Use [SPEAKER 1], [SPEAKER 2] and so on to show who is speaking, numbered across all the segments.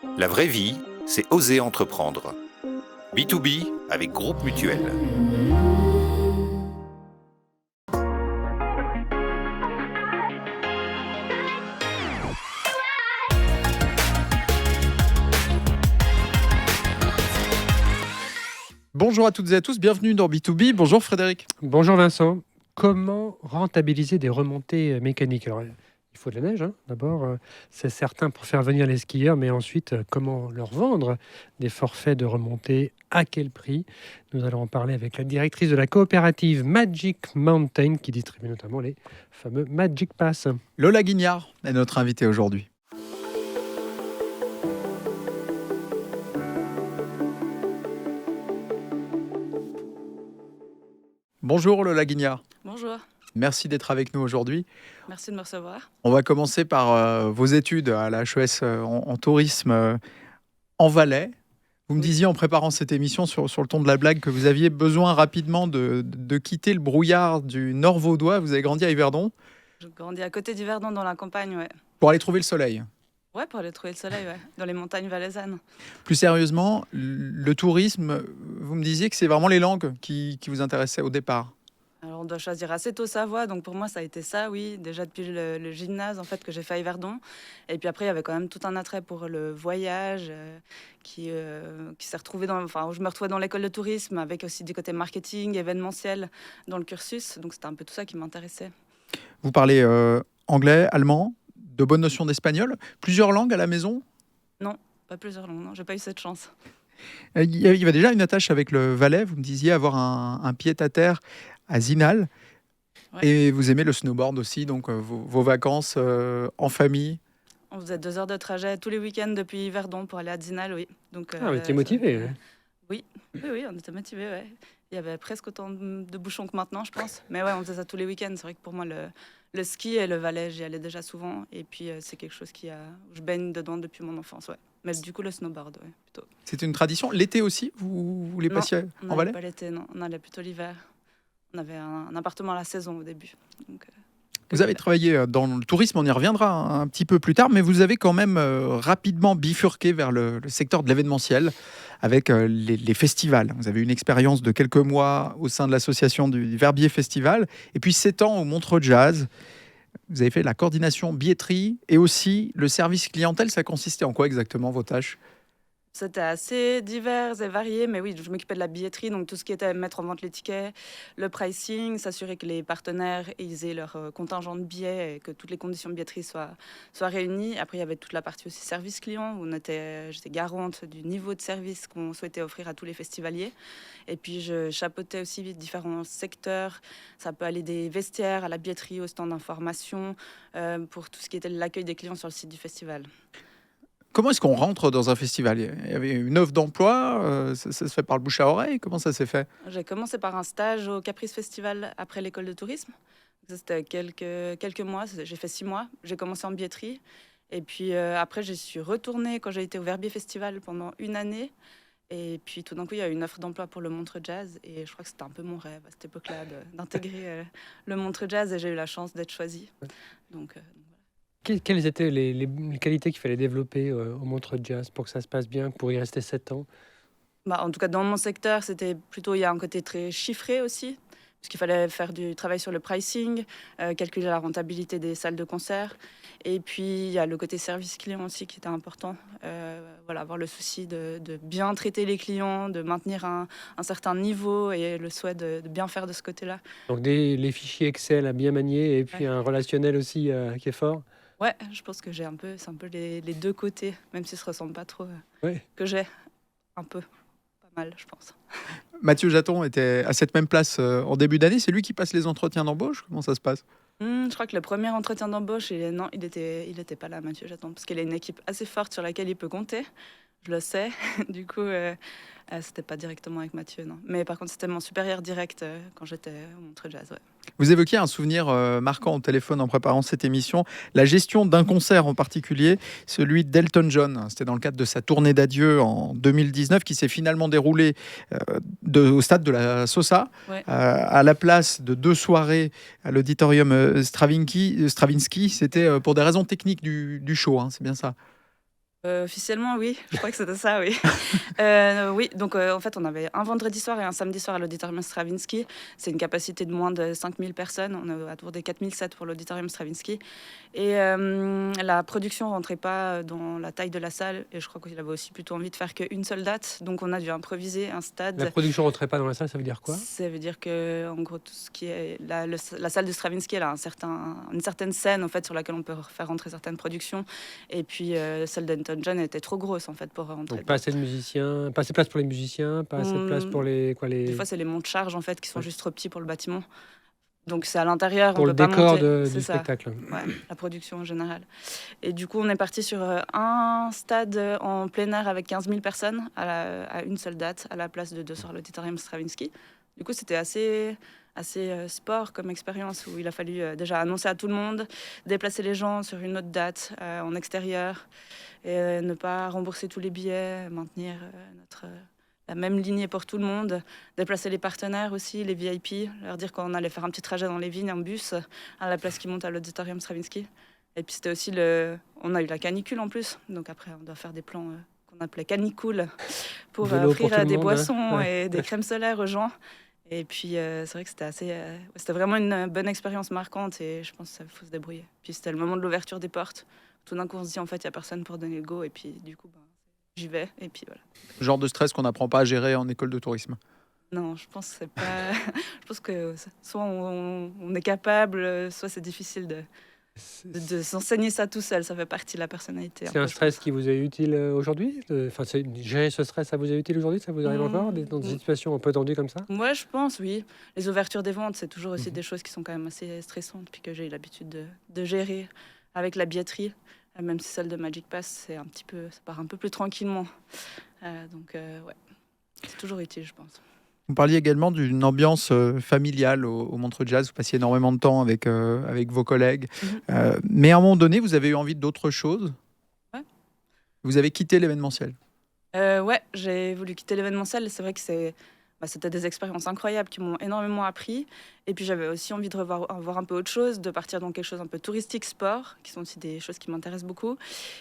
[SPEAKER 1] La vraie vie, c'est oser entreprendre. B2B avec Groupe Mutuel.
[SPEAKER 2] Bonjour à toutes et à tous, bienvenue dans B2B. Bonjour Frédéric.
[SPEAKER 3] Bonjour Vincent. Comment rentabiliser des remontées mécaniques? Alors, il faut de la neige, d'abord, c'est certain pour faire venir les skieurs, mais ensuite, comment leur vendre des forfaits de remontée? À quel prix? Nous allons en parler avec la directrice de la coopérative Magic Mountain, qui distribue notamment les fameux Magic Pass.
[SPEAKER 2] Lola Guignard est notre invitée aujourd'hui. Bonjour Lola Guignard.
[SPEAKER 4] Bonjour,
[SPEAKER 2] Merci d'être avec nous aujourd'hui.
[SPEAKER 4] merci de me recevoir.
[SPEAKER 2] On va commencer par vos études à la HES en tourisme en Valais. Vous me
[SPEAKER 4] Oui.
[SPEAKER 2] disiez en préparant cette émission sur le ton de la blague que vous aviez besoin rapidement de quitter le brouillard du Nord vaudois. Vous avez grandi à Yverdon
[SPEAKER 4] Je grandis à côté d'Yverdon dans la campagne, ouais.
[SPEAKER 2] pour aller trouver le soleil.
[SPEAKER 4] Ouais, pour aller trouver le soleil, ouais, dans les montagnes valaisannes.
[SPEAKER 2] Plus sérieusement, le tourisme, vous me disiez que c'est vraiment les langues qui vous intéressaient au départ.
[SPEAKER 4] Alors on doit choisir assez tôt sa voie, donc pour moi ça a été ça, oui, déjà depuis le gymnase en fait que j'ai fait à Yverdon. Et puis après il y avait quand même tout un attrait pour le voyage qui s'est retrouvé où je me retrouvais dans l'école de tourisme avec aussi du côté marketing, événementiel dans le cursus, donc c'était un peu tout ça qui m'intéressait.
[SPEAKER 2] Vous parlez anglais, allemand, de bonnes notions d'espagnol, plusieurs langues à la maison.
[SPEAKER 4] Non, pas plusieurs langues, non, j'ai pas eu cette chance.
[SPEAKER 2] Il y avait déjà une attache avec le Valais, vous me disiez avoir un pied-à-terre à Zinal.
[SPEAKER 4] Ouais.
[SPEAKER 2] Et vous aimez le snowboard aussi, donc vos vacances en famille.
[SPEAKER 4] On faisait 2 heures de trajet tous les week-ends depuis Yverdon pour aller à Zinal, oui. Donc,
[SPEAKER 3] Ah, mais t'es motivé, hein.
[SPEAKER 4] Oui, on était motivés, ouais. Il y avait presque autant de bouchons que maintenant, je pense. Mais ouais, on faisait ça tous les week-ends. C'est vrai que pour moi, le ski et le Valais, j'y allais déjà souvent. Et puis, c'est quelque chose où je baigne dedans depuis mon enfance, ouais. Mais du coup, le snowboard, ouais, plutôt.
[SPEAKER 2] C'était une tradition. L'été aussi, vous les
[SPEAKER 4] Non,
[SPEAKER 2] passiez
[SPEAKER 4] on
[SPEAKER 2] en
[SPEAKER 4] n'allait
[SPEAKER 2] Valais?
[SPEAKER 4] pas l'été, non. On allait plutôt l'hiver. On avait un appartement à la saison au début. Donc,
[SPEAKER 2] Vous avez travaillé dans le tourisme, on y reviendra un petit peu plus tard, mais vous avez quand même rapidement bifurqué vers le secteur de l'événementiel avec les festivals. Vous avez une expérience de quelques mois au sein de l'association du Verbier Festival, et puis 7 ans au Montreux Jazz. Vous avez fait la coordination billetterie et aussi le service clientèle. Ça consistait en quoi exactement vos tâches?
[SPEAKER 4] C'était assez divers et varié, mais oui, je m'occupais de la billetterie, donc tout ce qui était mettre en vente les tickets, le pricing, s'assurer que les partenaires ils aient leur contingent de billets et que toutes les conditions de billetterie soient réunies. Après, il y avait toute la partie aussi service client, où j'étais garante du niveau de service qu'on souhaitait offrir à tous les festivaliers. Et puis, je chapeautais aussi différents secteurs. Ça peut aller des vestiaires à la billetterie, au stand d'information, pour tout ce qui était l'accueil des clients sur le site du festival.
[SPEAKER 2] Comment est-ce qu'on rentre dans un festival? Il y avait une offre d'emploi, ça se fait par le bouche à oreille? Comment ça s'est fait?
[SPEAKER 4] J'ai commencé par un stage au Caprice Festival après l'école de tourisme. Ça, c'était quelques mois, j'ai fait 6 mois. J'ai commencé en billetterie. Et puis après, je suis retournée quand j'ai été au Verbier Festival pendant 1 année. Et puis tout d'un coup, il y a eu une offre d'emploi pour le Montreux Jazz. Et je crois que c'était un peu mon rêve à cette époque-là d'intégrer le Montreux Jazz. Et j'ai eu la chance d'être choisie. Donc,
[SPEAKER 3] Quelles étaient les qualités qu'il fallait développer au Montreux Jazz pour que ça se passe bien, pour y rester 7 ans?
[SPEAKER 4] en tout cas, dans mon secteur, il y a un côté très chiffré aussi, puisqu'il fallait faire du travail sur le pricing, calculer la rentabilité des salles de concert. Et puis, il y a le côté service client aussi qui était important. Avoir le souci de bien traiter les clients, de maintenir un certain niveau et le souhait de bien faire de ce côté-là.
[SPEAKER 3] Donc les fichiers Excel à bien manier et puis
[SPEAKER 4] Ouais.
[SPEAKER 3] un relationnel aussi qui est fort.
[SPEAKER 4] Ouais, je pense que c'est un peu les deux côtés, même s'ils ne se ressemblent pas trop,
[SPEAKER 3] Ouais.
[SPEAKER 4] que j'ai un peu, pas mal, je pense.
[SPEAKER 2] Mathieu Jaton était à cette même place en début d'année. C'est lui qui passe les entretiens d'embauche? Comment ça se passe?
[SPEAKER 4] Je crois que le premier entretien d'embauche, non, il était pas là, Mathieu Jaton, parce qu'il a une équipe assez forte sur laquelle il peut compter. Je le sais. Du coup, c'était pas directement avec Mathieu, non. Mais par contre, c'était mon supérieur direct quand j'étais au Montreux Jazz, ouais.
[SPEAKER 2] Vous évoquiez un souvenir marquant au téléphone en préparant cette émission, la gestion d'un concert en particulier, celui d'Elton John. C'était dans le cadre de sa tournée d'adieu en 2019 qui s'est finalement déroulée au stade de la Sosa,
[SPEAKER 4] Ouais.
[SPEAKER 2] à la place de 2 soirées à l'auditorium Stravinsky. C'était pour des raisons techniques du show, hein, c'est bien ça?
[SPEAKER 4] Officiellement, oui, je crois que c'était ça, oui. Oui, donc en fait, on avait un vendredi soir et un samedi soir à l'auditorium Stravinsky. C'est une capacité de moins de 5000 personnes. On est autour des 4007 pour l'auditorium Stravinsky. Et la production rentrait pas dans la taille de la salle. Et je crois qu'il avait aussi plutôt envie de faire qu'une seule date. Donc on a dû improviser un
[SPEAKER 3] La
[SPEAKER 4] stade.
[SPEAKER 3] production rentrait pas dans la salle, ça veut dire quoi?
[SPEAKER 4] Ça veut dire que, en gros, tout ce qui est la salle de Stravinsky, elle a une certaine scène en fait sur laquelle on peut faire rentrer certaines productions. Et puis celle d'Elton John était trop grosse en fait pour rentrer.
[SPEAKER 3] Donc pas assez de musiciens, pas assez de place pour les musiciens, pas assez de place pour les
[SPEAKER 4] Des fois, c'est les monte-charges en fait qui sont juste trop petits pour le bâtiment. Donc c'est à l'intérieur,
[SPEAKER 3] pour
[SPEAKER 4] on
[SPEAKER 3] le
[SPEAKER 4] peut pas
[SPEAKER 3] décor
[SPEAKER 4] monter. C'est
[SPEAKER 3] du
[SPEAKER 4] ça.
[SPEAKER 3] spectacle.
[SPEAKER 4] Ouais, la production en général. Et du coup, on est parti sur un stade en plein air avec 15 000 personnes à une seule date, à la place de 2 soirs à l'auditorium Stravinsky. Du coup, c'était assez sport comme expérience où il a fallu déjà annoncer à tout le monde, déplacer les gens sur une autre date en extérieur et ne pas rembourser tous les billets, maintenir la même lignée pour tout le monde, déplacer les partenaires aussi, les VIP, leur dire qu'on allait faire un petit trajet dans les vignes en bus à la place qui monte à l'auditorium Stravinsky. Et puis c'était aussi on a eu la canicule en plus, donc après on doit faire des plans qu'on appelait canicool pour
[SPEAKER 3] De l'eau pour tout
[SPEAKER 4] offrir
[SPEAKER 3] le
[SPEAKER 4] des
[SPEAKER 3] monde,
[SPEAKER 4] boissons
[SPEAKER 3] hein. Ouais.
[SPEAKER 4] et des crèmes solaires aux gens. Et puis c'est vrai que c'était vraiment une bonne expérience marquante et je pense qu'il faut se débrouiller. Puis c'était le moment de l'ouverture des portes. Tout d'un coup on se dit en fait il n'y a personne pour donner le go et puis du coup j'y vais et puis voilà.
[SPEAKER 2] Genre de stress qu'on n'apprend pas à gérer en école de tourisme.
[SPEAKER 4] Non, je pense que c'est pas. Je pense que soit on est capable, soit c'est difficile de s'enseigner ça tout seul. Ça fait partie de la personnalité.
[SPEAKER 3] C'est un stress qui vous est utile aujourd'hui? Enfin, gérer ce stress, ça vous est utile aujourd'hui? Ça vous arrive encore dans des situations un peu tendues comme ça?
[SPEAKER 4] Moi, je pense, oui. Les ouvertures des ventes, c'est toujours aussi des choses qui sont quand même assez stressantes, puis que j'ai eu l'habitude de gérer avec la billetterie. Même si celle de Magic Pass, ça part un peu plus tranquillement. Donc, ouais, c'est toujours utile, je pense.
[SPEAKER 2] Vous parliez également d'une ambiance familiale au Montreux Jazz. Vous passiez énormément de temps avec vos collègues. Mais à un moment donné, vous avez eu envie d'autre chose.
[SPEAKER 4] Ouais.
[SPEAKER 2] Vous avez quitté l'événementiel.
[SPEAKER 4] Ouais, j'ai voulu quitter l'événementiel. C'est vrai que c'était des expériences incroyables qui m'ont énormément appris. Et puis j'avais aussi envie de voir un peu autre chose, de partir dans quelque chose un peu touristique, sport, qui sont aussi des choses qui m'intéressent beaucoup.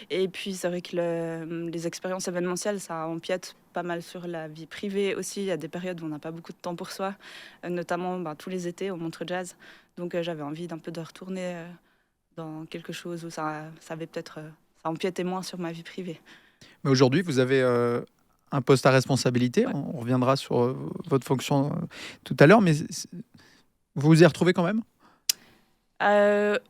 [SPEAKER 4] Et puis c'est vrai que les expériences événementielles, ça empiète pas mal sur la vie privée aussi. Il y a des périodes où on n'a pas beaucoup de temps pour soi, notamment tous les étés au Montreux Jazz. Donc j'avais envie d'un peu de retourner dans quelque chose où ça avait peut-être... ça empiétait moins sur ma vie privée.
[SPEAKER 2] Mais aujourd'hui, vous avez un poste à responsabilité.
[SPEAKER 4] Ouais.
[SPEAKER 2] On reviendra sur votre fonction tout à l'heure, mais vous vous y retrouvez quand même?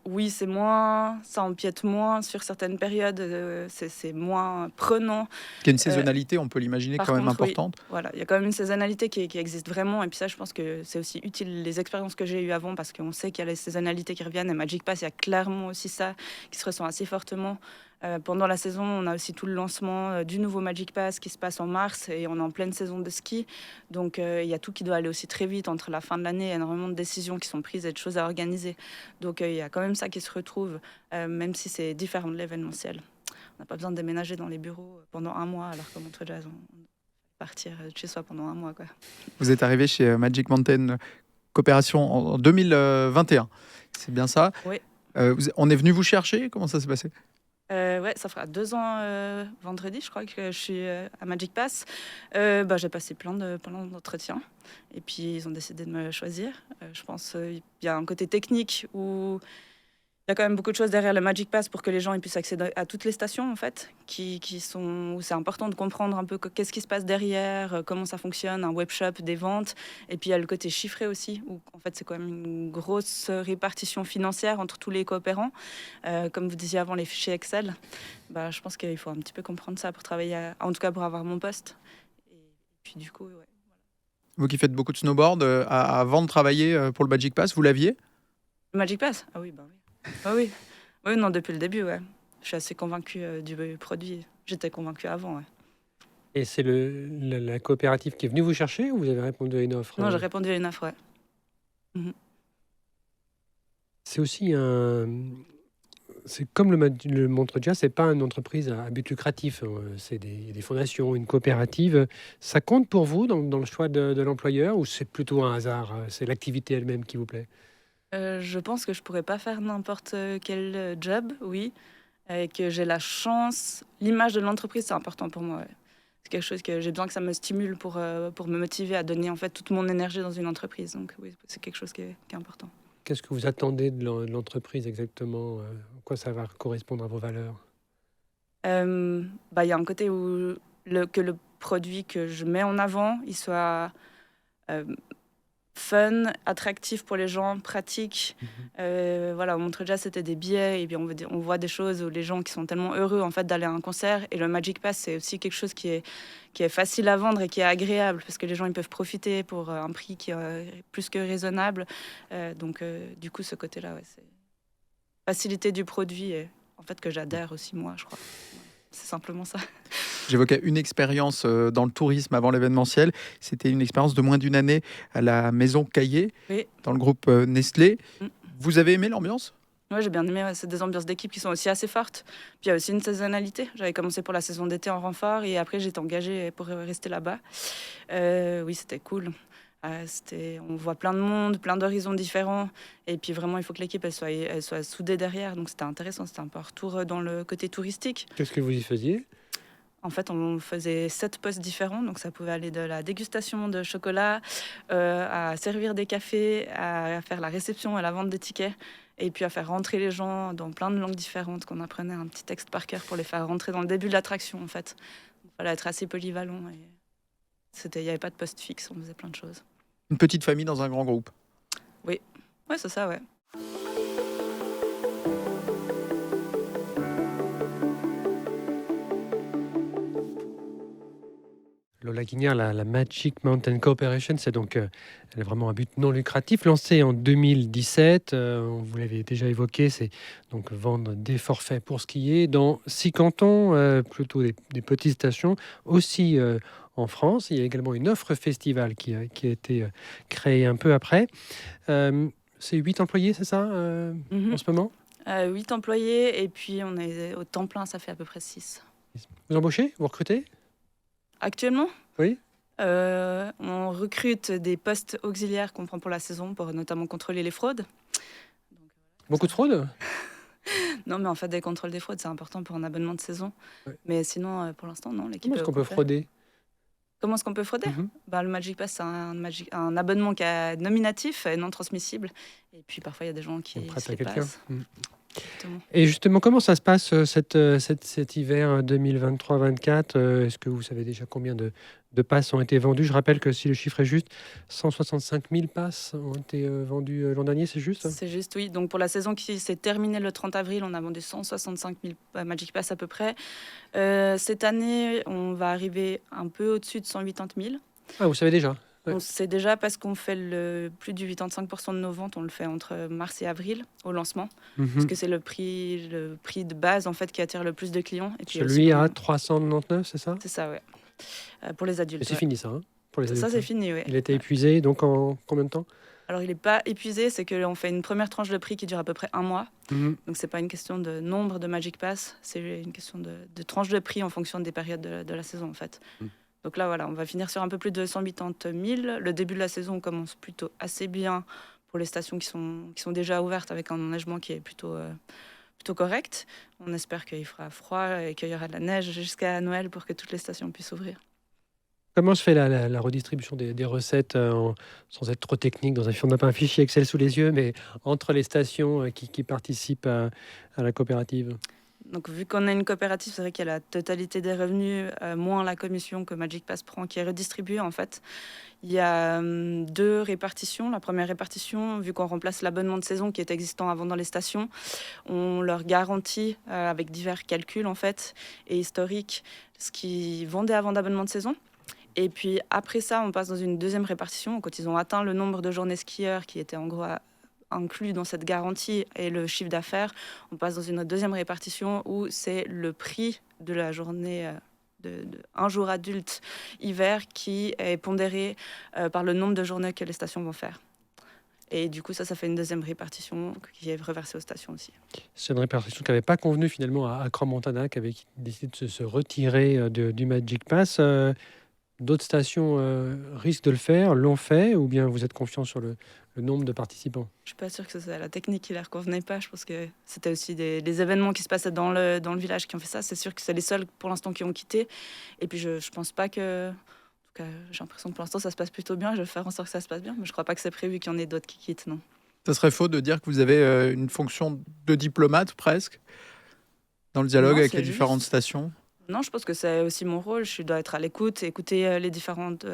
[SPEAKER 4] Oui, ça empiète moins sur certaines périodes, c'est moins prenant.
[SPEAKER 2] Il y a une saisonnalité, on peut l'imaginer,
[SPEAKER 4] Par
[SPEAKER 2] quand même
[SPEAKER 4] contre, oui,
[SPEAKER 2] importante.
[SPEAKER 4] voilà, il y a quand même une saisonnalité qui existe vraiment. Et puis ça, je pense que c'est aussi utile, les expériences que j'ai eues avant, parce qu'on sait qu'il y a les saisonnalités qui reviennent. Et Magic Pass, il y a clairement aussi ça qui se ressent assez fortement. Pendant la saison, on a aussi tout le lancement du nouveau Magic Pass qui se passe en mars et on est en pleine saison de ski. Donc il y a tout qui doit aller aussi très vite entre la fin de l'année. Il y a énormément de décisions qui sont prises et de choses à organiser. Donc il y a quand même ça qui se retrouve, même si c'est différent de l'événementiel. On n'a pas besoin de déménager dans les bureaux pendant un mois, alors qu'au Montreux Jazz, on peut partir de chez soi pendant un mois, quoi.
[SPEAKER 2] Vous êtes arrivé chez Magic Mountain Coopération en 2021. C'est bien ça?
[SPEAKER 4] Oui.
[SPEAKER 2] On est venu vous chercher? Comment ça s'est passé?
[SPEAKER 4] Ouais, ça fera 2 ans vendredi, je crois que je suis à Magic Pass. J'ai passé plein d'entretiens et puis ils ont décidé de me choisir. Je pense qu'il y a un côté technique où il y a quand même beaucoup de choses derrière le Magic Pass pour que les gens puissent accéder à toutes les stations, en fait, où c'est important de comprendre un peu qu'est-ce qui se passe derrière, comment ça fonctionne, un webshop, des ventes. Et puis il y a le côté chiffré aussi, où en fait c'est quand même une grosse répartition financière entre tous les coopérants. Comme vous disiez avant, les fichiers Excel. Je pense qu'il faut un petit peu comprendre ça pour travailler, en tout cas pour avoir mon poste. Et puis du coup, ouais.
[SPEAKER 2] Vous qui faites beaucoup de snowboard, avant de travailler pour le Magic Pass, vous l'aviez?
[SPEAKER 4] Le Magic Pass? Ah oui, oui. Ah oui. Oui, non, depuis le début, ouais. Je suis assez convaincue du produit. J'étais convaincue avant, ouais.
[SPEAKER 3] Et c'est la coopérative qui est venue vous chercher ou vous avez répondu à une offre?
[SPEAKER 4] Non, j'ai répondu à une offre, ouais.
[SPEAKER 3] C'est aussi c'est comme le Montreux Jazz, c'est pas une entreprise à but lucratif. C'est des fondations, une coopérative. Ça compte pour vous dans le choix de l'employeur ou c'est plutôt un hasard? C'est l'activité elle-même qui vous plaît?
[SPEAKER 4] Je pense que je pourrais pas faire n'importe quel job, oui. et que j'ai la chance. L'image de l'entreprise, c'est important pour moi. Ouais. C'est quelque chose que j'ai besoin que ça me stimule pour me motiver à donner en fait toute mon énergie dans une entreprise. Donc oui, c'est quelque chose qui est important.
[SPEAKER 3] Qu'est-ce que vous attendez de l'entreprise exactement? En quoi ça va correspondre à vos valeurs?
[SPEAKER 4] Il y a un côté où que le produit que je mets en avant, il soit fun, attractif pour les gens, pratique. Voilà, au Montreux Jazz, c'était des billets et puis on voit des choses où les gens qui sont tellement heureux en fait d'aller à un concert. Et le Magic Pass, c'est aussi quelque chose qui est facile à vendre et qui est agréable parce que les gens ils peuvent profiter pour un prix qui est plus que raisonnable. Du coup, ce côté-là, ouais, c'est facilité du produit et en fait que j'adhère aussi moi, je crois. C'est simplement ça.
[SPEAKER 2] J'évoquais une expérience dans le tourisme avant l'événementiel. C'était une expérience de moins d'une année à la Maison Caillé,
[SPEAKER 4] Oui.
[SPEAKER 2] dans le groupe Nestlé.
[SPEAKER 4] Mm.
[SPEAKER 2] Vous avez aimé l'ambiance ?
[SPEAKER 4] Oui, j'ai bien aimé. Ouais. C'est des ambiances d'équipe qui sont aussi assez fortes. Puis il y a aussi une saisonnalité. J'avais commencé pour la saison d'été en renfort et après j'étais engagée pour rester là-bas. Oui, c'était cool. On voit plein de monde, plein d'horizons différents. Et puis vraiment, il faut que l'équipe elle soit soudée derrière. Donc c'était intéressant. C'était un peu un retour dans le côté touristique.
[SPEAKER 3] Qu'est-ce que vous y faisiez?
[SPEAKER 4] En fait, on faisait 7 postes différents, donc ça pouvait aller de la dégustation de chocolat à servir des cafés, à faire la réception et la vente des tickets, et puis à faire rentrer les gens dans plein de langues différentes, qu'on apprenait un petit texte par cœur pour les faire rentrer dans le début de l'attraction, en fait. Il fallait être assez polyvalent, et il n'y avait pas de poste fixe, on faisait plein de choses.
[SPEAKER 2] Une petite famille dans un grand groupe.
[SPEAKER 4] Ouais, c'est ça, ouais.
[SPEAKER 3] Lola Guignard, la Magic Mountain Corporation, c'est donc elle a vraiment un but non lucratif, lancé en 2017. Vous l'avez déjà évoqué, c'est donc vendre des forfaits pour skier dans 6 cantons, plutôt des petites stations, aussi en France. Il y a également une offre festival qui a été créée un peu après. C'est 8 employés, c'est ça, en ce moment?
[SPEAKER 4] 8 employés, et puis on est au temps plein, ça fait à peu près 6.
[SPEAKER 3] Vous embauchez? Vous recrutez?
[SPEAKER 4] Actuellement,
[SPEAKER 3] Oui.
[SPEAKER 4] on recrute des postes auxiliaires qu'on prend pour la saison, pour notamment contrôler les fraudes.
[SPEAKER 3] Beaucoup de fraude?
[SPEAKER 4] Non, mais en fait, des contrôles des fraudes, c'est important pour un abonnement de saison.
[SPEAKER 3] Ouais.
[SPEAKER 4] Mais sinon, pour l'instant, non. L'équipe
[SPEAKER 3] Comment est-ce qu'on peut frauder?
[SPEAKER 4] Comment est-ce qu'on peut frauder? Le Magic Pass, c'est un abonnement qui est nominatif et non transmissible. Et puis parfois, il y a des gens qui
[SPEAKER 3] On prête
[SPEAKER 4] se
[SPEAKER 3] à
[SPEAKER 4] les
[SPEAKER 3] quelqu'un.
[SPEAKER 4] passent. Exactement.
[SPEAKER 3] Et justement, comment ça se passe cet hiver 2023-24? Est-ce que vous savez déjà combien de passes ont été vendues? Je rappelle que si le chiffre est juste, 165 000 passes ont été vendues l'an dernier, c'est juste?
[SPEAKER 4] C'est juste, oui. Donc pour la saison qui s'est terminée le 30 avril, on a vendu 165 000 Magic Pass à peu près. Cette année, on va arriver un peu au-dessus de 180 000.
[SPEAKER 3] Ah, vous savez déjà? Ouais.
[SPEAKER 4] On sait déjà parce qu'on fait plus du 85% de nos ventes, on le fait entre mars et avril au lancement, parce que c'est le prix de base en fait qui attire le plus de clients. Et puis
[SPEAKER 3] Celui à 399, c'est ça?
[SPEAKER 4] C'est ça, ouais. Pour les adultes.
[SPEAKER 3] Et c'est fini ça, hein, pour les adultes.
[SPEAKER 4] Ça, c'est fini, oui.
[SPEAKER 3] Il a été épuisé, donc en combien de temps?
[SPEAKER 4] Alors, il n'est pas épuisé, c'est qu'on fait une première tranche de prix qui dure à peu près 1 mois. Donc, c'est pas une question de nombre de Magic Pass, c'est une question de tranche de prix en fonction des périodes de la saison, en fait. Donc là, voilà, on va finir sur un peu plus de 180 000. Le début de la saison commence plutôt assez bien pour les stations qui sont déjà ouvertes avec un enneigement qui est plutôt correct. On espère qu'il fera froid et qu'il y aura de la neige jusqu'à Noël pour que toutes les stations puissent ouvrir.
[SPEAKER 3] Comment se fait la redistribution des recettes sans être trop technique dans on n'a pas un fichier Excel sous les yeux, mais entre les stations qui participent à la coopérative?
[SPEAKER 4] Donc, vu qu'on a une coopérative, c'est vrai qu'il y a la totalité des revenus, moins la commission que Magic Pass prend, qui est redistribuée en fait. Il y a 2 répartitions. La première répartition, vu qu'on remplace l'abonnement de saison qui est existant avant dans les stations, on leur garantit, avec divers calculs en fait, et historiques, ce qu'ils vendaient avant d'abonnement de saison. Et puis après ça, on passe dans une deuxième répartition. Quand ils ont atteint le nombre de journées skieurs qui était en gros inclus dans cette garantie et le chiffre d'affaires, on passe dans une deuxième répartition où c'est le prix de la journée de un jour adulte hiver qui est pondéré par le nombre de journées que les stations vont faire. Et du coup, ça fait une deuxième répartition qui est reversée aux stations aussi.
[SPEAKER 3] C'est une répartition qui n'avait pas convenu finalement à Crans-Montana, qui avait décidé de se retirer du Magic Pass. D'autres stations risquent de le faire, l'ont fait, ou bien vous êtes confiant sur le nombre de participants?
[SPEAKER 4] Je suis pas sûre que c'est la technique qui leur convenait pas. Je pense que c'était aussi des événements qui se passaient dans le village qui ont fait ça. C'est sûr que c'est les seuls pour l'instant qui ont quitté. Et puis je pense pas que. En tout cas, j'ai l'impression que pour l'instant ça se passe plutôt bien. Je vais faire en sorte que ça se passe bien, mais je crois pas que c'est prévu qu'il y en ait d'autres qui quittent, non.
[SPEAKER 2] Ça serait faux de dire que vous avez une fonction de diplomate presque dans le dialogue
[SPEAKER 4] Non,
[SPEAKER 2] avec
[SPEAKER 4] c'est
[SPEAKER 2] les
[SPEAKER 4] juste.
[SPEAKER 2] différentes stations.
[SPEAKER 4] Non, je pense que c'est aussi mon rôle. Je dois être à l'écoute, écouter les différentes,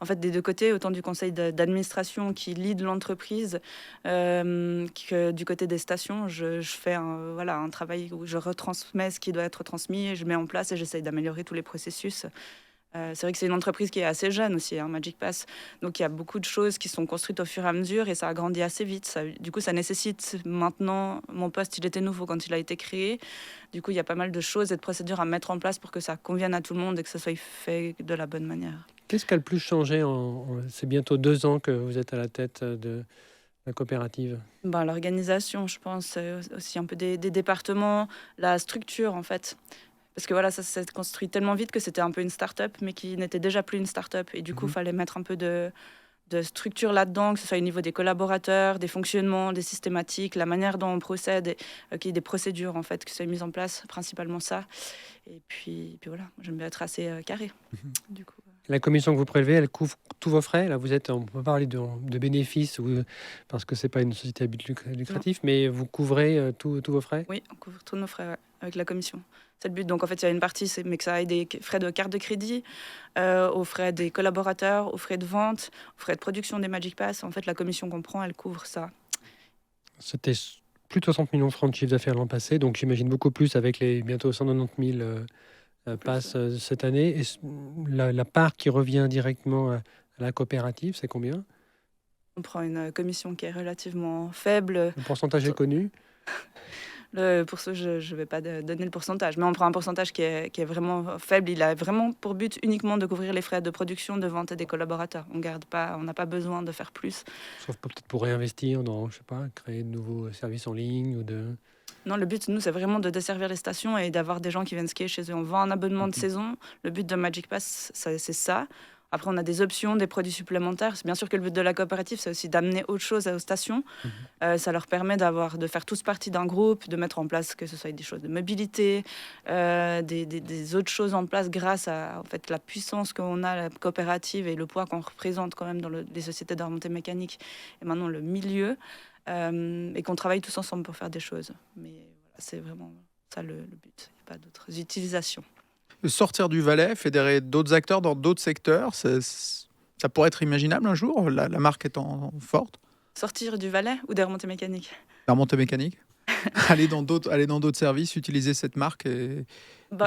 [SPEAKER 4] en fait, des deux côtés, autant du conseil d'administration qui lead l'entreprise que du côté des stations. Je fais un travail où je retransmets ce qui doit être transmis et je mets en place et j'essaye d'améliorer tous les processus. C'est vrai que c'est une entreprise qui est assez jeune aussi, hein, Magic Pass. Donc il y a beaucoup de choses qui sont construites au fur et à mesure et ça a grandi assez vite. Du coup, ça nécessite maintenant, mon poste, il était nouveau quand il a été créé. Du coup, il y a pas mal de choses et de procédures à mettre en place pour que ça convienne à tout le monde et que ça soit fait de la bonne manière.
[SPEAKER 3] Qu'est-ce qui a le plus changé c'est bientôt 2 ans que vous êtes à la tête de la coopérative?
[SPEAKER 4] L'organisation, je pense, aussi un peu des départements, la structure en fait. Parce que voilà, ça s'est construit tellement vite que c'était un peu une start-up, mais qui n'était déjà plus une start-up. Et du coup, il fallait mettre un peu de structure là-dedans, que ce soit au niveau des collaborateurs, des fonctionnements, des systématiques, la manière dont on procède, qu'il y ait des procédures en fait, qui soient mises en place, principalement ça. Et puis voilà, j'aime bien être assez carré. Du coup.
[SPEAKER 3] La commission que vous prélevez, elle couvre tous vos frais. Là, on peut parler de bénéfices parce que c'est pas une société à but lucratif, mais vous couvrez tous vos frais?
[SPEAKER 4] Oui, on couvre tous nos frais avec la commission. C'est le but. Donc en fait, il y a une partie, mais que ça aille des frais de carte de crédit, aux frais des collaborateurs, aux frais de vente, aux frais de production des Magic Pass. En fait, la commission qu'on prend, elle couvre ça.
[SPEAKER 3] C'était plus de 60 millions de francs de chiffre d'affaires l'an passé, donc j'imagine beaucoup plus avec les bientôt 190 000 passes cette année. Et la part qui revient directement à la coopérative, c'est combien?
[SPEAKER 4] On prend une commission qui est relativement faible.
[SPEAKER 3] Le pourcentage est connu?
[SPEAKER 4] Pour ce, je ne vais pas donner le pourcentage, mais on prend un pourcentage qui est vraiment faible. Il a vraiment pour but uniquement de couvrir les frais de production, de vente des collaborateurs. On n'a pas besoin de faire plus.
[SPEAKER 3] Sauf peut-être pour réinvestir dans, je sais pas, créer de nouveaux services en ligne ou de...
[SPEAKER 4] Non, le but, nous, c'est vraiment de desservir les stations et d'avoir des gens qui viennent skier chez eux. On vend un abonnement de saison. Le but de Magic Pass, c'est ça. Après, on a des options, des produits supplémentaires. C'est bien sûr que le but de la coopérative, c'est aussi d'amener autre chose aux stations. Ça leur permet de faire tous partie d'un groupe, de mettre en place que ce soit des choses de mobilité, des autres choses en place grâce à en fait, la puissance qu'on a, la coopérative et le poids qu'on représente quand même dans les sociétés de remontée mécanique et maintenant le milieu. Et qu'on travaille tous ensemble pour faire des choses. Mais voilà, c'est vraiment ça le but. Il n'y a pas d'autres utilisations.
[SPEAKER 2] Sortir du Valais, fédérer d'autres acteurs dans d'autres secteurs, ça pourrait être imaginable un jour, la marque étant forte.
[SPEAKER 4] Sortir du Valais ou des remontées mécaniques?
[SPEAKER 2] La remontée mécanique. aller dans d'autres services, utiliser cette marque et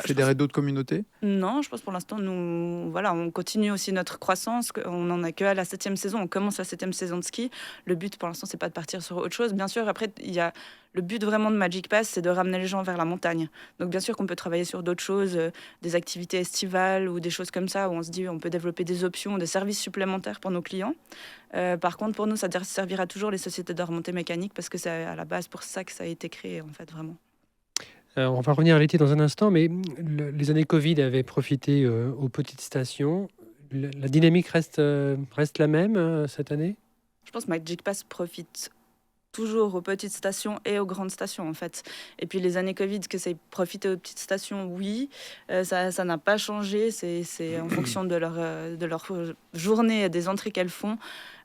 [SPEAKER 2] fédérer d'autres communautés.
[SPEAKER 4] Non, je pense pour l'instant, nous, voilà, on continue aussi notre croissance. On n'en est que à la 7e saison. On commence la 7e saison de ski. Le but, pour l'instant, c'est pas de partir sur autre chose. Bien sûr, après, il y a le but vraiment de Magic Pass, c'est de ramener les gens vers la montagne. Donc, bien sûr qu'on peut travailler sur d'autres choses, des activités estivales ou des choses comme ça, où on se dit on peut développer des options, des services supplémentaires pour nos clients. Par contre, pour nous, ça servira toujours les sociétés de remontée mécanique parce que c'est à la base pour ça que ça a été créé, en fait, vraiment.
[SPEAKER 3] On va revenir à l'été dans un instant, mais les années Covid avaient profité aux petites stations. La dynamique reste la même cette année?
[SPEAKER 4] Je pense que Magic Pass profite toujours aux petites stations et aux grandes stations en fait. Et puis les années Covid, que ça ait profité aux petites stations, oui, ça n'a pas changé. C'est en fonction de leur journée et des entrées qu'elles font.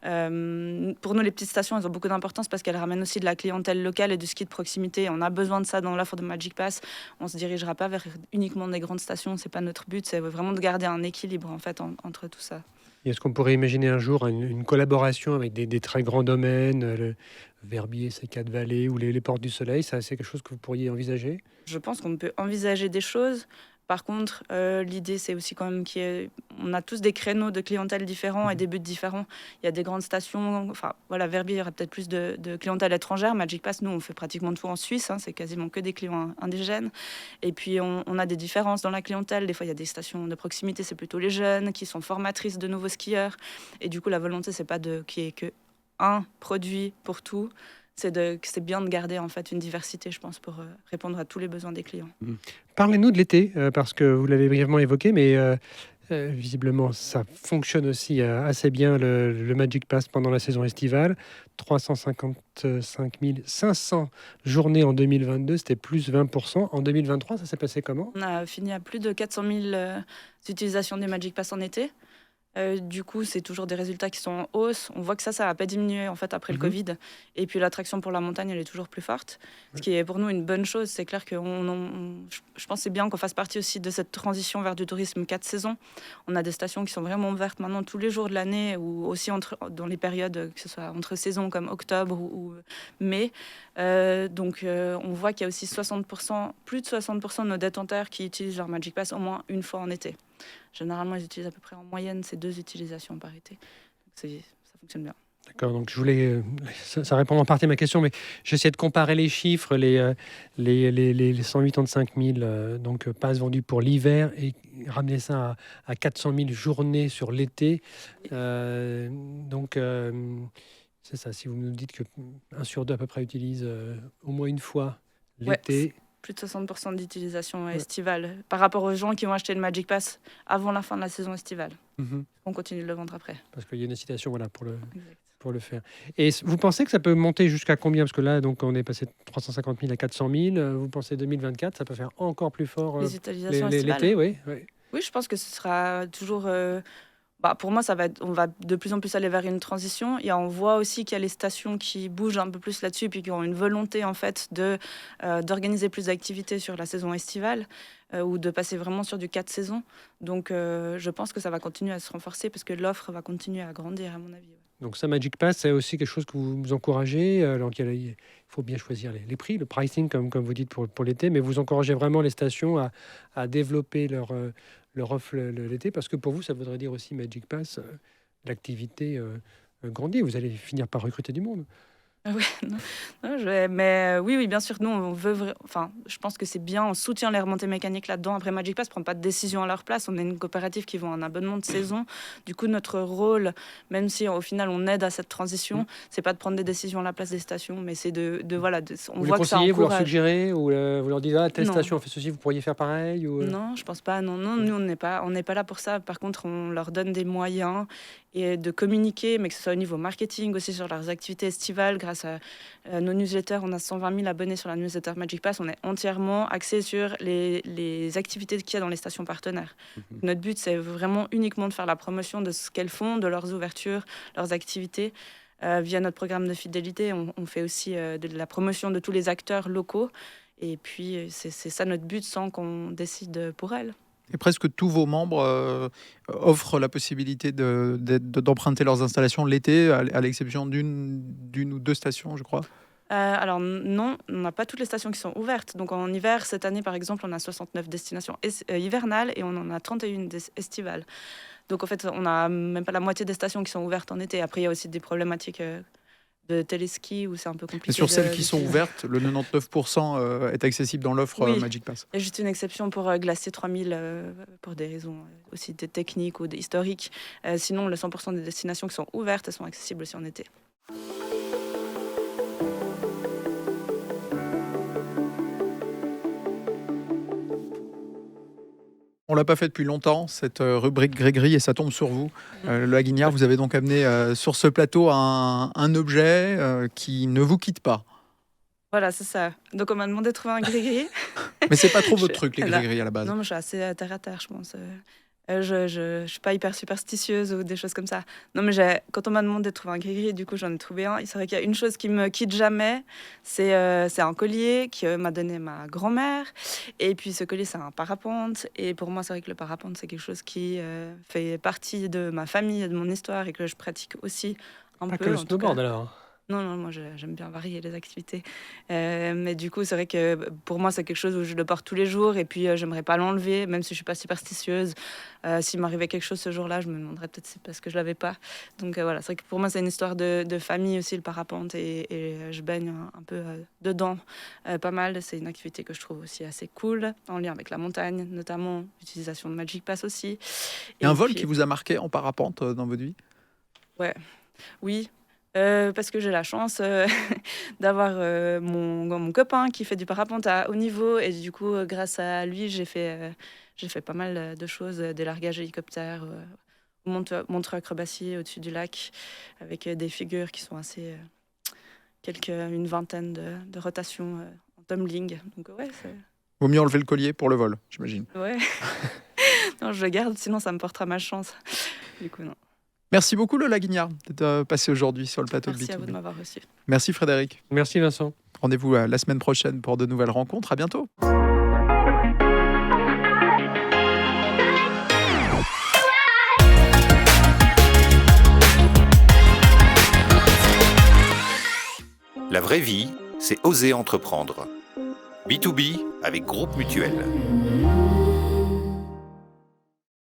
[SPEAKER 4] Pour nous, les petites stations, elles ont beaucoup d'importance parce qu'elles ramènent aussi de la clientèle locale et du ski de proximité. On a besoin de ça dans l'offre de Magic Pass. On se dirigera pas vers uniquement des grandes stations. C'est pas notre but. C'est vraiment de garder un équilibre en fait entre tout ça.
[SPEAKER 3] Et est-ce qu'on pourrait imaginer un jour une collaboration avec des très grands domaines, le Verbier, ces 4 vallées ou les Portes du Soleil? Ça, c'est quelque chose que vous pourriez envisager?
[SPEAKER 4] Je pense qu'on peut envisager des choses. Par contre, l'idée, c'est aussi quand même qu'on a tous des créneaux de clientèle différents et des buts différents. Il y a des grandes stations, enfin voilà, Verbier, il y aura peut-être plus de clientèle étrangère. Magic Pass, nous, on fait pratiquement tout en Suisse, hein, c'est quasiment que des clients indigènes. Et puis, on a des différences dans la clientèle. Des fois, il y a des stations de proximité, c'est plutôt les jeunes qui sont formatrices de nouveaux skieurs. Et du coup, la volonté, c'est pas qu'il y ait que un produit pour tout. C'est bien de garder en fait une diversité, je pense, pour répondre à tous les besoins des clients.
[SPEAKER 3] Parlez-nous de l'été, parce que vous l'avez brièvement évoqué, mais Visiblement, ça fonctionne aussi assez bien le Magic Pass pendant la saison estivale. 355 500 journées en 2022, c'était plus 20%. En 2023, ça s'est passé comment?
[SPEAKER 4] On a fini à plus de 400 000 utilisations des Magic Pass en été. Du coup, c'est toujours des résultats qui sont en hausse. On voit que ça n'a pas diminué en fait après le Covid. Et puis l'attraction pour la montagne, elle est toujours plus forte. Ce qui est pour nous une bonne chose. C'est clair que je pense que c'est bien qu'on fasse partie aussi de cette transition vers du tourisme 4 saisons. On a des stations qui sont vraiment ouvertes maintenant tous les jours de l'année ou aussi dans les périodes, que ce soit entre saisons comme octobre ou mai. Donc on voit qu'il y a aussi 60%, plus de 60% de nos détenteurs qui utilisent leur Magic Pass au moins une fois en été. Généralement, ils utilisent à peu près en moyenne ces 2 utilisations par été. Donc ça fonctionne bien.
[SPEAKER 3] D'accord, donc je voulais, ça répond en partie à ma question, mais j'essaie de comparer les chiffres, les 185 000 donc, passes vendues pour l'hiver et ramener ça à 400 000 journées sur l'été. Donc, c'est ça, si vous nous dites que 1 sur 2 à peu près utilise au moins une fois l'été.
[SPEAKER 4] Ouais, plus de 60% d'utilisation estivale par rapport aux gens qui ont acheté le Magic Pass avant la fin de la saison estivale. On continue de le vendre après.
[SPEAKER 3] Parce qu'il y a une incitation voilà, pour le faire. Et vous pensez que ça peut monter jusqu'à combien? Parce que là, donc, on est passé de 350 000 à 400 000. Vous pensez 2024, ça peut faire encore plus fort
[SPEAKER 4] les utilisations estivales.
[SPEAKER 3] L'été, oui.
[SPEAKER 4] Oui, je pense que ce sera toujours... pour moi, on va de plus en plus aller vers une transition. Et on voit aussi qu'il y a les stations qui bougent un peu plus là-dessus, puis qui ont une volonté en fait d'organiser plus d'activités sur la saison estivale ou de passer vraiment sur du 4 saisons. Donc, je pense que ça va continuer à se renforcer parce que l'offre va continuer à grandir, à mon avis.
[SPEAKER 3] Donc ça, Magic Pass, c'est aussi quelque chose que vous encouragez. Alors il faut bien choisir les prix, le pricing, comme vous dites, pour l'été, mais vous encouragez vraiment les stations à développer leur offre l'été, parce que pour vous, ça voudrait dire aussi Magic Pass, l'activité grandit. Vous allez finir par recruter du monde.
[SPEAKER 4] Mais oui, bien sûr, nous, on veut... je pense que c'est bien, on soutient les remontées mécaniques là-dedans. Après, Magic Pass ne prend pas de décision à leur place. On est une coopérative qui vend un abonnement de saison. Du coup, notre rôle, même si au final, on aide à cette transition, c'est pas de prendre des décisions à la place des stations, mais c'est on
[SPEAKER 3] vous
[SPEAKER 4] voit que ça encourage.
[SPEAKER 3] Vous leur suggérez, ou vous leur dites, telle station fait ceci, vous pourriez faire pareil ou...
[SPEAKER 4] Non, je pense pas. Non, nous, on n'est pas là pour ça. Par contre, on leur donne des moyens et de communiquer, mais que ce soit au niveau marketing, aussi sur leurs activités estivales, grâce à nos newsletters. On a 120 000 abonnés sur la newsletter Magic Pass. On est entièrement axé sur les activités qu'il y a dans les stations partenaires. Notre but, c'est vraiment uniquement de faire la promotion de ce qu'elles font, de leurs ouvertures, leurs activités. Via notre programme de fidélité, on fait aussi de la promotion de tous les acteurs locaux. Et puis, c'est ça notre but, sans qu'on décide pour elles.
[SPEAKER 2] Et presque tous vos membres offrent la possibilité d'emprunter leurs installations l'été, à l'exception d'une ou 2 stations, je crois.
[SPEAKER 4] Alors non, on n'a pas toutes les stations qui sont ouvertes. Donc en hiver, cette année par exemple, on a 69 destinations hivernales et on en a 31 estivales. Donc en fait, on n'a même pas la moitié des stations qui sont ouvertes en été. Après, il y a aussi des problématiques de téléski où c'est un peu compliqué.
[SPEAKER 2] Et sur celles qui sont ouvertes, le 99% est accessible dans l'offre Magic Pass.
[SPEAKER 4] Il y a juste une exception pour Glacier 3000 pour des raisons aussi techniques ou historiques. Sinon, le 100% des destinations qui sont ouvertes, elles sont accessibles aussi en été.
[SPEAKER 2] On l'a pas fait depuis longtemps, cette rubrique Grégory, et ça tombe sur vous. Le Haguignard, vous avez donc amené sur ce plateau un objet qui ne vous quitte pas.
[SPEAKER 4] Voilà, c'est ça. Donc on m'a demandé de trouver un gris-gris.
[SPEAKER 2] Mais c'est pas trop votre truc, les gris-gris à la base.
[SPEAKER 4] Non, mais je suis assez terre à terre, je pense. Je suis pas hyper superstitieuse ou des choses comme ça. Non, mais quand on m'a demandé de trouver un gris-gris, du coup j'en ai trouvé un. C'est vrai qu'il y a une chose qui me quitte jamais, c'est un collier que m'a donné ma grand-mère. Et puis ce collier, c'est un parapente. Et pour moi, c'est vrai que le parapente, c'est quelque chose qui fait partie de ma famille et de mon histoire et que je pratique aussi un peu.
[SPEAKER 3] Pas que le snowboard alors.
[SPEAKER 4] Non, moi j'aime bien varier les activités. Mais du coup, c'est vrai que pour moi, c'est quelque chose où je le porte tous les jours et puis j'aimerais pas l'enlever, même si je suis pas superstitieuse. S'il m'arrivait quelque chose ce jour-là, je me demanderais peut-être si c'est parce que je l'avais pas. Donc voilà, c'est vrai que pour moi, c'est une histoire de famille aussi, le parapente, et je baigne un peu dedans pas mal. C'est une activité que je trouve aussi assez cool, en lien avec la montagne, notamment l'utilisation de Magic Pass aussi.
[SPEAKER 2] Et un vol qui vous a marqué en parapente dans votre vie ?
[SPEAKER 4] Ouais, oui. Parce que j'ai la chance d'avoir mon copain qui fait du parapente à haut niveau et du coup, grâce à lui, j'ai fait pas mal de choses, des largages hélicoptères, montre acrobatie au-dessus du lac avec des figures qui sont assez une vingtaine de rotations en tumbling. Donc ouais,
[SPEAKER 2] Vaut mieux enlever le collier pour le vol, j'imagine.
[SPEAKER 4] ouais. Non, je le garde, sinon ça me portera malchance. Du coup, non.
[SPEAKER 2] Merci beaucoup Lola Guignard d'être passé aujourd'hui sur le plateau
[SPEAKER 4] Merci
[SPEAKER 2] de
[SPEAKER 4] à vous de
[SPEAKER 2] B2B.
[SPEAKER 4] m'avoir reçu.
[SPEAKER 2] Merci Frédéric.
[SPEAKER 3] Merci Vincent.
[SPEAKER 2] Rendez-vous la semaine prochaine pour de nouvelles rencontres. À bientôt.
[SPEAKER 1] La vraie vie, c'est oser entreprendre. B2B avec Groupe Mutuel.